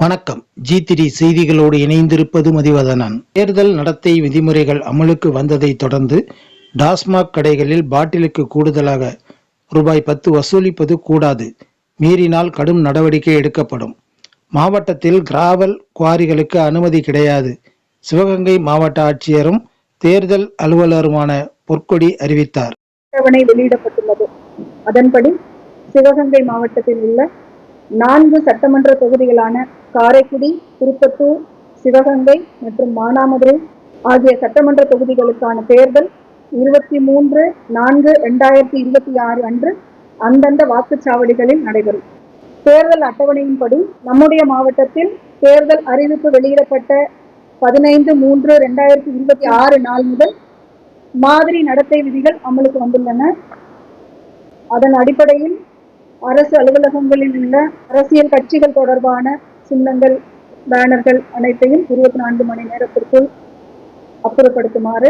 வணக்கம். G3 செய்திகளோடு இணைந்திருப்பது மதிவதனன். தேர்தல் நடத்தை விதிமுறைகள் அமலுக்கு வந்ததை தொடர்ந்து டாஸ்மாக் கடைகளில் பாட்டிலுக்கு கூடுதலாக ₹10 வசூலிப்பது கூடாது, மீறினால் கடும் நடவடிக்கை எடுக்கப்படும். மாவட்டத்தில் கிராவல் குவாரிகளுக்கு அனுமதி கிடையாது. சிவகங்கை மாவட்ட ஆட்சியரும் தேர்தல் அலுவலருமான பொற்கொடி அறிவித்தார். அட்டவணை வெளியிடப்பட்டுள்ளது. அதன்படி சிவகங்கை மாவட்டத்தில் உள்ள 4 சட்டமன்ற தொகுதிகளான காரைக்குடி, திருப்பத்தூர், சிவகங்கை மற்றும் மானாமதுரை ஆகிய சட்டமன்ற தொகுதிகளுக்கான தேர்தல் 23/4/2026 அன்று அந்தந்த வாக்குச்சாவடிகளில் நடைபெறும். தேர்தல் அட்டவணையின்படி நம்முடைய மாவட்டத்தில் தேர்தல் அறிவிப்பு வெளியிடப்பட்ட 15/3/2026 நாள் முதல் மாதிரி நடத்தை விதிகள் அமலுக்கு வந்துள்ளன. அதன் அடிப்படையில் அரசு அலுவலகங்களில் உள்ள அரசியல் கட்சிகள் தொடர்பான சின்னங்கள், பேனர்கள் அனைத்தையும் 24 மணி நேரத்திற்குள் அப்புறப்படுத்துமாறு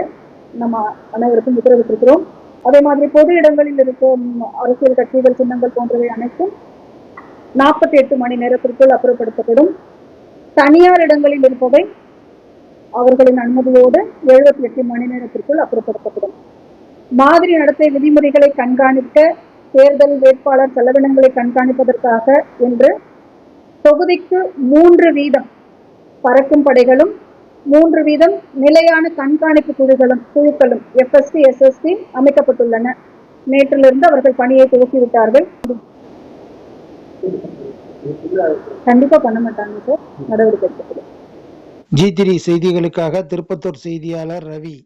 நம்ம அனைவருக்கும் உத்தரவிட்டிருக்கிறோம். அதே மாதிரி பொது இடங்களில் இருக்கும் அரசியல் கட்சிகள், சின்னங்கள் போன்றவை அனைத்தும் 48 மணி நேரத்திற்குள் அப்புறப்படுத்தப்படும். தனியார் இடங்களில் இருப்பவை அவர்களின் அனுமதியோடு 78 மணி நேரத்திற்குள் அப்புறப்படுத்தப்படும். மாதிரி நடத்தை விதிமுறைகளை கண்காணிக்க, தேர்தல் வேட்பாளர் செலவினங்களை கண்காணிப்பதற்காக என்று தொகுதிக்கு 3 வீதம் பறக்கும் படைகளும் 3 வீதம் நிலையான கண்காணிப்பு குழுக்களும் FST, SST அமைக்கப்பட்டுள்ளன. நேற்றிலிருந்து அவர்கள் பணியை துவக்கிவிட்டார்கள். கண்டிப்பா பண்ண மாட்டாங்க சார், நடவடிக்கை எடுக்கப்படும். G3 செய்திகளுக்காக திருப்பத்தூர் செய்தியாளர் ரவி.